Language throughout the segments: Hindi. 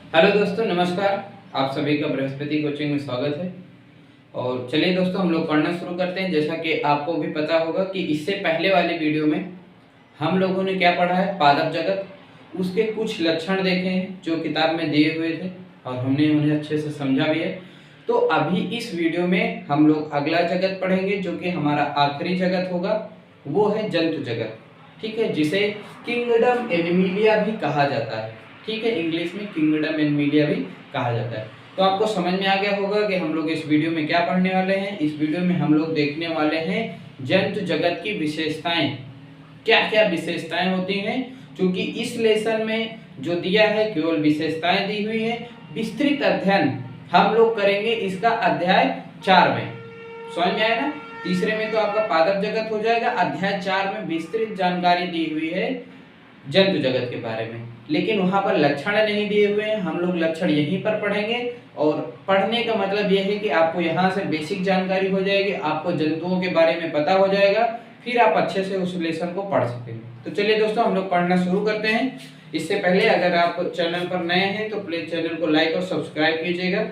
हेलो दोस्तों, नमस्कार। आप सभी का बृहस्पति कोचिंग में स्वागत है। और चलिए दोस्तों, हम लोग पढ़ना शुरू करते हैं। जैसा कि आपको भी पता होगा कि इससे पहले वाली वीडियो में हम लोगों ने क्या पढ़ा है, पादप जगत, उसके कुछ लक्षण देखे हैं जो किताब में दिए हुए थे और हमने उन्हें अच्छे से समझा भी है। तो अभी इस वीडियो में हम लोग अगला जगत पढ़ेंगे जो कि हमारा आखिरी जगत होगा, वो है जंतु जगत। ठीक है, जिसे किंगडम एनिमिलिया भी कहा जाता है। ठीक है, इंग्लिश में किंगडम एनिमिलिया भी कहा जाता है। तो आपको समझ में आ गया होगा कि हम लोग इस वीडियो में क्या पढ़ने वाले हैं। इस वीडियो में हम लोग देखने वाले हैं जंतु जगत की विशेषताएं, क्या क्या विशेषताएं होती हैं। क्योंकि इस लेसन में जो दिया है केवल विशेषताएं दी हुई है। विस्तृत अध्ययन हम लोग करेंगे इसका अध्याय 4 में। समझ में आया ना। तीसरे में तो आपका पादप जगत हो जाएगा। अध्याय 4 में विस्तृत जानकारी दी हुई है जंतु जगत के बारे में, लेकिन वहां पर लक्षण नहीं दिए हुए हैं। हम लोग लक्षण यहीं पर पढ़ेंगे। और पढ़ने का मतलब यह है कि आपको यहाँ से बेसिक जानकारी हो जाएगी, आपको जंतुओं के बारे में पता हो जाएगा, फिर आप अच्छे से उस लेसन को पढ़ सकेंगे। तो चलिए दोस्तों, हम लोग पढ़ना शुरू करते हैं। इससे पहले अगर आप चैनल पर नए हैं तो प्लीज चैनल को लाइक और सब्सक्राइब कीजिएगा।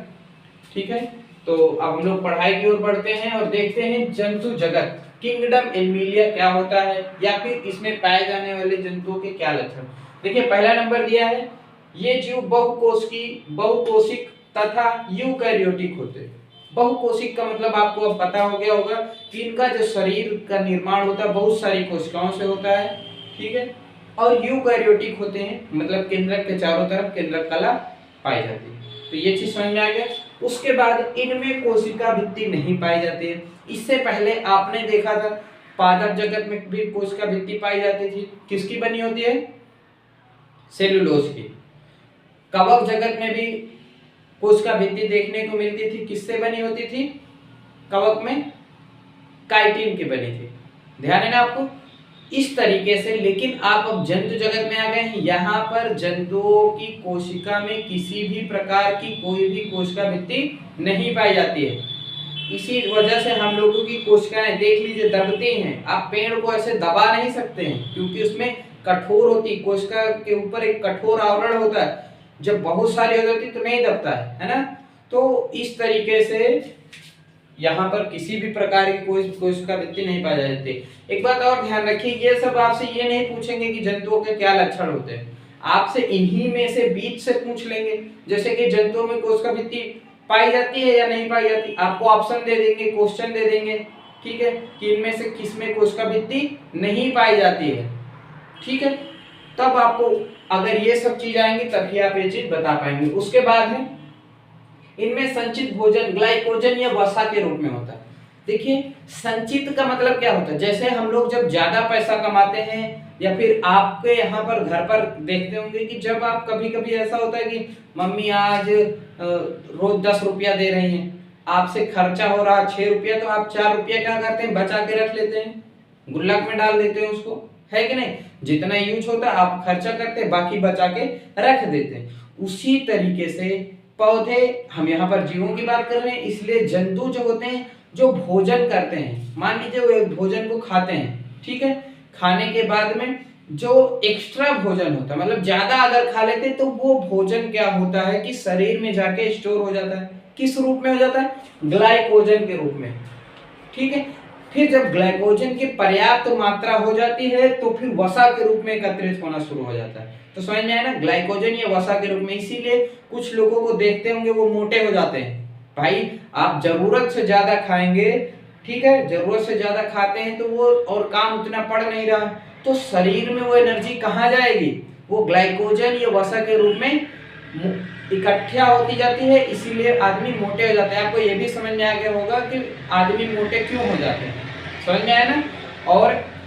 ठीक है, तो अब हम लोग पढ़ाई की ओर बढ़ते हैं और देखते हैं जंतु जगत, किंगडम एनिमिलिया क्या होता है, या फिर इसमें पाए जाने वाले जंतुओं के क्या लक्षण। देखिए, पहला नंबर दिया है, ये जीव बहुकोशिक तथा यूकैरियोटिक होते हैं। बहुकोशिक का मतलब आपको अब पता हो गया होगा कि इनका जो शरीर का निर्माण होता है बहुत सारी कोशिकाओं से होता है। ठीक है, और यूकैरियोटिक होते हैं, मतलब केंद्रक के चारों तरफ केंद्रक कला पाई जाती है। तो ये चीज समझ में आ गया। उसके बाद इनमें कोशिका भित्ति नहीं पाई जाती है। इससे पहले आपने देखा था पादप जगत में भी कोशिका भित्ति पाई जाती थी, किसकी बनी होती है, सेलुलोज की। कवक जगत में भी कोशिका भित्ति देखने को मिलती थी, किससे बनी होती थी, कवक में काइटिन की बनी थी। ध्यान है ना आपको, इस तरीके से। लेकिन आप अब जंतु जगत में आ गए हैं, यहाँ पर जंतुओं की कोशिका में किसी भी प्रकार की कोई भी कोशिका भित्ति नहीं पाई जाती है। इसी वजह से हम लोगों की कोशिकाएं देख लीजिए दबती हैं। आप पेड़ को ऐसे दबा नहीं सकते हैं क्योंकि उसमें कठोर होती, कोशिका के ऊपर एक कठोर आवरण होता है। जब बहुत सारी हो जाती तो नहीं दबता है ना। तो इस तरीके से यहाँ पर किसी भी प्रकार की कोई कोशिका भित्ति नहीं पाई जाती। एक बात और ध्यान रखिए, ये सब आपसे ये नहीं पूछेंगे कि जंतुओं के क्या लक्षण होते हैं, आपसे इन्हीं में से बीच से पूछ लेंगे। जैसे कि जंतुओं में कोशिका भित्ति पाई जाती है या नहीं पाई जाती, आपको ऑप्शन दे देंगे, क्वेश्चन दे देंगे। ठीक है, कि इनमें से किसमें कोशिका भित्ति नहीं पाई जाती है। ठीक है, तब आपको अगर ये सब चीज आएंगी तभी आप ये चीज बता पाएंगे। उसके बाद है इनमें संचित भोजन ग्लाइकोजन या वसा के रूप में होता है। देखिए, संचित का मतलब क्या होता है, जैसे हम लोग जब ज्यादा पैसा कमाते हैं या फिर आपके यहाँ पर घर पर देखते होंगे कि जब आप कभी कभी ऐसा होता है कि मम्मी आज रोज 10 रुपया दे रही हैं, आपसे खर्चा हो रहा 6 रुपया, तो आप 4 रुपया क्या करते हैं, बचा के रख लेते हैं, गुल्लक में डाल देते हैं उसको, है कि नहीं। जितना यूज होता है आप खर्चा करते हैं, बाकी बचा के रख देते हैं। उसी तरीके से पौधे, हम यहाँ पर जीवों की बात कर रहे हैं, इसलिए जंतु जो होते हैं जो भोजन करते हैं, मान लीजिए वो भोजन को खाते हैं। ठीक है, खाने के बाद में जो एक्स्ट्रा भोजन होता है, मतलब ज्यादा अगर खा लेते तो वो भोजन क्या होता है कि शरीर में जाके स्टोर हो जाता है। किस रूप में हो जाता है, ग्लाइकोजन के रूप में। ठीक है, फिर जब ग्लाइकोजन की पर्याप्त मात्रा हो जाती है तो फिर वसा के रूप में एकत्रित होना शुरू हो जाता है। तो समझ में आया ना, ग्लाइकोजन या वसा के रूप में। इसीलिए कुछ लोगों को देखते होंगे वो मोटे हो जाते हैं। भाई, आप जरूरत से ज्यादा खाएंगे, ठीक है, जरूरत से ज्यादा खाते हैं तो वो और काम उतना पड़ नहीं रहा, तो शरीर में वो एनर्जी कहाँ जाएगी, वो ग्लाइकोजन या वसा के रूप में इकट्ठा होती जाती है। इसीलिए आदमी मोटे हो जाते हैं। आपको ये भी समझ में आ गया होगा कि आदमी मोटे क्यों हो जाते हैं। समझ में आया ना।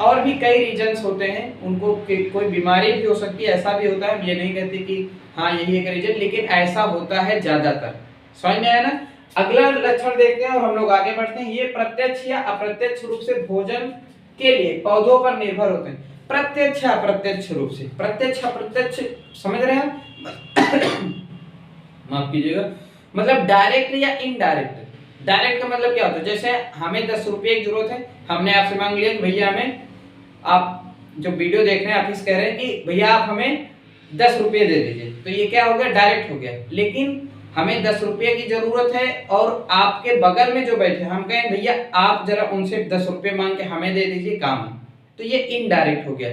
और भी कई रीजंस होते हैं, उनको कोई बीमारी भी हो सकती है, ऐसा भी होता है। ये नहीं कहते कि हाँ यही एक रीजन, लेकिन ऐसा होता है ज्यादातर। समझ में आया ना। अगला लक्षण देखते हैं और हम लोग आगे बढ़ते हैं। ये प्रत्यक्ष या अप्रत्यक्ष रूप से भोजन के लिए पौधों पर निर्भर होते हैं। प्रत्यक्ष अप्रत्यक्ष रूप से, प्रत्यक्ष अप्रत्यक्ष समझ रहे हैं माफ कीजिएगा, मतलब डायरेक्ट या इनडायरेक्ट। डायरेक्ट का मतलब क्या होता है, जैसे हमें 10 रुपये की जरूरत है, हमने आपसे मांग लिया भैया हमें, आप जो वीडियो देख रहे हैं आप इस कह रहे हैं कि भैया आप हमें 10 रुपये दे दीजिए, तो ये क्या हो गया, डायरेक्ट हो गया। लेकिन हमें 10 रुपये की जरूरत है और आपके बगल में जो बैठे हम कहें भैया आप जरा उनसे 10 रुपये मांग के हमें दे दीजिए, काम है, तो ये इनडायरेक्ट हो गया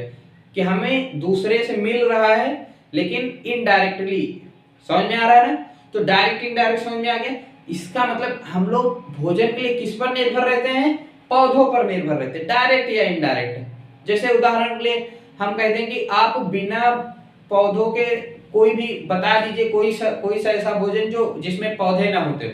कि हमें दूसरे से मिल रहा है लेकिन इनडायरेक्टली। समझ में आ रहा है ना? तो डायरेक्ट इनडायरेक्ट समझ में आ गया। इसका मतलब हम लोग भोजन के लिए किस पर निर्भर रहते हैं, पौधों पर निर्भर रहते हैं, डायरेक्ट या इनडायरेक्ट। जैसे उदाहरण के लिए हम कहते हैं कि आप बिना पौधों के कोई भी बता दीजिए, कोई सा ऐसा भोजन जो जिसमें पौधे ना होते हो।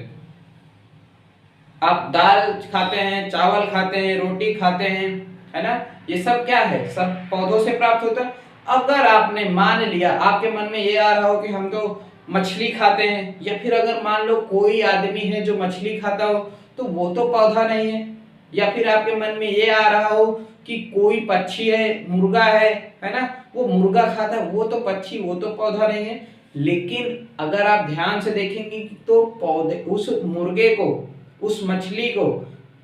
आप दाल खाते हैं, चावल खाते हैं, रोटी खाते हैं, है ना, ये सब क्या है, सब पौधों से प्राप्त होता है। अगर आपने मान लिया, आपके मन में ये आ रहा हो कि हम तो मछली खाते हैं, या फिर अगर मान लो कोई आदमी है जो मछली खाता हो तो वो तो पौधा नहीं है, या फिर आपके मन में ये आ रहा हो कि कोई पक्षी है, मुर्गा है ना, वो मुर्गा खाता है, वो तो पक्षी, वो तो पौधा नहीं है। लेकिन अगर आप ध्यान से देखेंगे तो पौधे, उस मुर्गे को, उस मछली को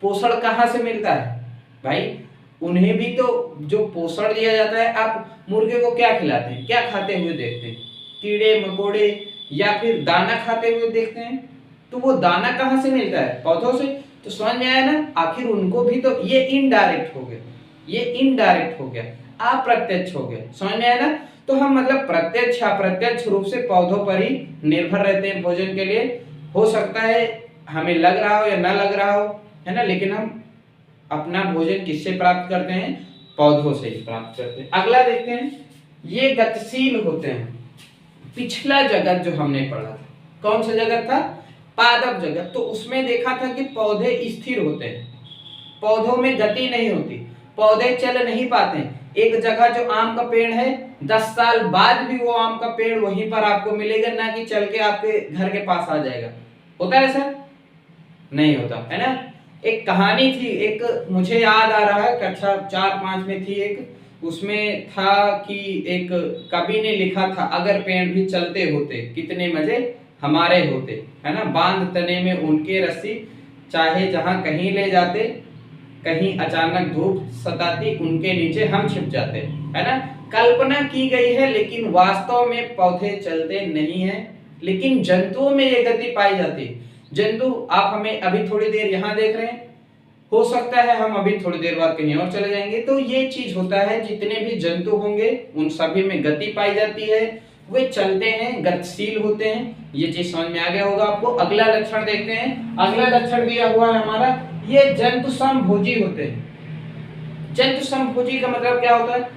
पोषण कहाँ से मिलता है भाई? उन्हें भी तो जो पोषण दिया जाता है। आप मुर्गे को क्या खिलाते हैं, क्या खाते हुए देखते हैं? कीड़े मकोड़े या फिर दाना खाते हुए देखते हैं। तो वो दाना कहाँ से मिलता है, पौधों से। तो समझ में आया ना, आखिर उनको भी तो, ये इनडायरेक्ट हो गया, ये इनडायरेक्ट हो गया, अप्रत्यक्ष हो गया। समझ में आया ना? तो हम मतलब प्रत्यक्ष अप्रत्यक्ष रूप से पौधों पर ही निर्भर रहते हैं भोजन के लिए। हो सकता है हमें लग रहा हो या ना लग रहा हो, है ना, लेकिन हम अपना भोजन किससे प्राप्त करते हैं, पौधों से ही प्राप्त करते हैं। अगला देखते हैं, ये गतिशील होते हैं। पिछला जगत जो हमने पढ़ा था, कौन सा जगत था, पादप जगत, तो उसमें देखा था कि पौधे स्थिर होते हैं, पौधों में गति नहीं होती, पौधे चल नहीं पाते। एक जगह जो आम का पेड़ है, 10 साल बाद भी वो आम का पेड़ वहीं पर आपको मिलेगा, ना कि चल के आपके घर के पास आ जाएगा। होता है ऐसा? नहीं होता, है ना। एक कहानी थी, एक मुझे याद आ रहा है, कक्षा 4-5 में थी एक, उसमें था कि एक कवि ने लिखा था, अगर पेड़ भी चलते होते कितने मजे हमारे होते, है ना, बांध तने में उनके रस्सी, चाहे जहां कहीं ले जाते, कहीं अचानक धूप सताती, उनके नीचे हम छिप जाते, है ना। कल्पना की गई है लेकिन वास्तव में पौधे चलते नहीं हैं, लेकिन जंतुओं में ये गति पाई जाती है। जंतु, आप हमें अभी थोड़ी देर यहाँ देख रहे हैं, हो सकता है हम अभी थोड़ी देर बाद कहीं और चले जाएंगे। तो ये चीज होता है, जितने भी जंतु होंगे उन सभी में गति पाई जाती है, वे चलते हैं, गतिशील होते हैं। ये चीज समझ में आ गया होगा आपको। अगला लक्षण देखते हैं, अगला लक्षण दिया हुआ है हमारा, ये जंतु समभोजी होते हैं। जंतु समभोजी का मतलब क्या होता है,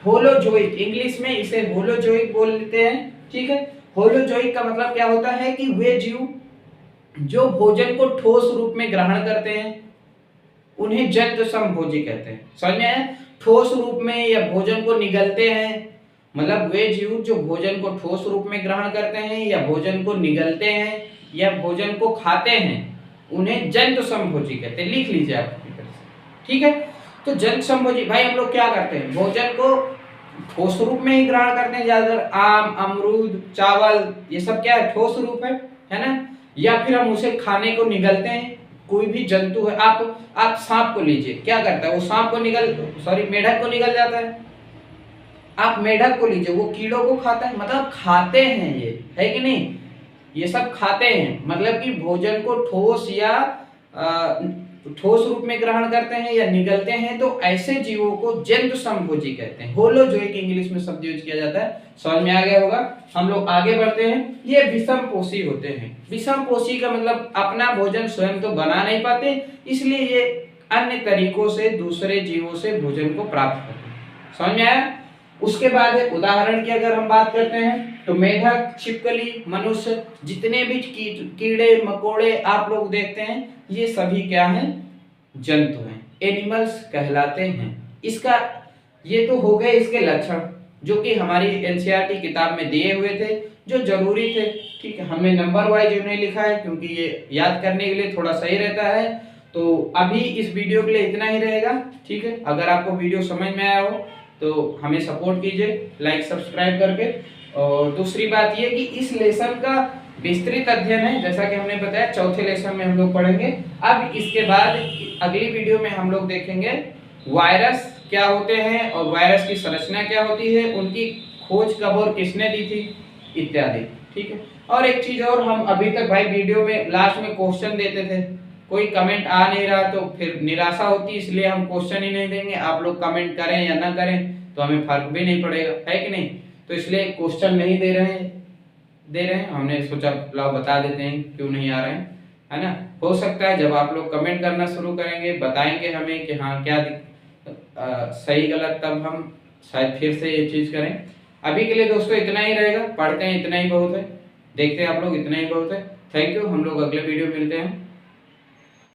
होलोजोइक, इंग्लिश में इसे होलोजोइक बोल लेते हैं, ठीक है। होलोजोइक का मतलब क्या होता है कि वे जीव जो भोजन को ठोस रूप में ग्रहण करते हैं उन्हें जंतु समभोजी कहते हैं। समझ में आया? ठोस रूप में या भोजन को निगलते हैं, मतलब वे जीव जो भोजन को ठोस रूप में ग्रहण करते हैं या भोजन को निगलते हैं या भोजन को खाते हैं, उन्हें जंतु समभोजी कहते हैं। लिख लीजिए आप, ठीक है। तो जंतु समभोजी, भाई हम लोग क्या करते हैं, भोजन को ठोस रूप में ही ग्रहण करते हैं ज्यादातर। आम, अमरूद, चावल, ये सब क्या है, ठोस रूप है ना। या फिर हम उसे खाने को निगलते हैं। कोई भी जंतु है, आप सांप को लीजिए, क्या करता है वो, सांप को मेढक को निगल जाता है। आप मेढक को लीजिए, वो कीड़ों को खाता है, मतलब खाते हैं, ये है कि नहीं, ये सब खाते हैं। मतलब कि भोजन को ठोस या ठोस रूप में ग्रहण करते हैं या निगलते हैं, तो ऐसे जीवों को जंतु समभोजी कहते हैं। होलोजोइक इंग्लिश में शब्द यूज किया जाता है। समझ में आ गया होगा। हम लोग आगे बढ़ते हैं। ये विषमपोषी होते हैं। विषमपोषी का मतलब अपना भोजन स्वयं तो बना नहीं पाते, इसलिए ये अन्य तरीकों से दूसरे जीवों से भोजन को प्राप्त करते हैं। समझ में आया? उसके बाद है, उदाहरण की अगर हम बात करते हैं तो मेढक, छिपकली, मनुष्य, जितने भी कीड़े मकोड़े आप लोग देखते हैं, ये सभी क्या हैं, जंतु हैं, एनिमल्स कहलाते हैं। इसका ये तो हो गए इसके लक्षण, जो कि हमारी एनसीईआरटी किताब में दिए हुए थे, जो जरूरी थे, ठीक है। हमने नंबर वाइज उन्हें लिखा है क्योंकि ये याद करने के लिए थोड़ा सही रहता है। तो अभी इस वीडियो के लिए इतना ही रहेगा, ठीक है। अगर आपको वीडियो समझ में आया हो तो हमें सपोर्ट कीजिए लाइक सब्सक्राइब करके। और दूसरी बात ये कि इस लेसन का विस्तृत अध्ययन है, जैसा कि हमने बताया, चौथे लेसन में हम लोग पढ़ेंगे। अब इसके बाद अगली वीडियो में हम लोग देखेंगे वायरस क्या होते हैं और वायरस की संरचना क्या होती है, उनकी खोज कब और किसने दी थी, इत्यादि। ठीक है। और एक चीज और, हम अभी तक भाई वीडियो में लास्ट में क्वेश्चन देते थे, कोई कमेंट आ नहीं रहा तो फिर निराशा होती, इसलिए हम क्वेश्चन ही नहीं देंगे। आप लोग कमेंट करें या ना करें तो हमें फर्क भी नहीं पड़ेगा, है कि नहीं। तो इसलिए क्वेश्चन नहीं दे रहे हैं। हमने सोचा लाओ बता देते हैं क्यों नहीं आ रहे हैं, है ना। हो सकता है जब आप लोग कमेंट करना शुरू करेंगे, बताएंगे हमें कि हाँ क्या सही गलत, तब हम शायद फिर से ये चीज करें। अभी के लिए दोस्तों इतना ही रहेगा, पढ़ते हैं इतना ही बहुत है, देखते हैं आप लोग इतना ही बहुत है। थैंक यू, हम लोग अगले वीडियो मिलते हैं।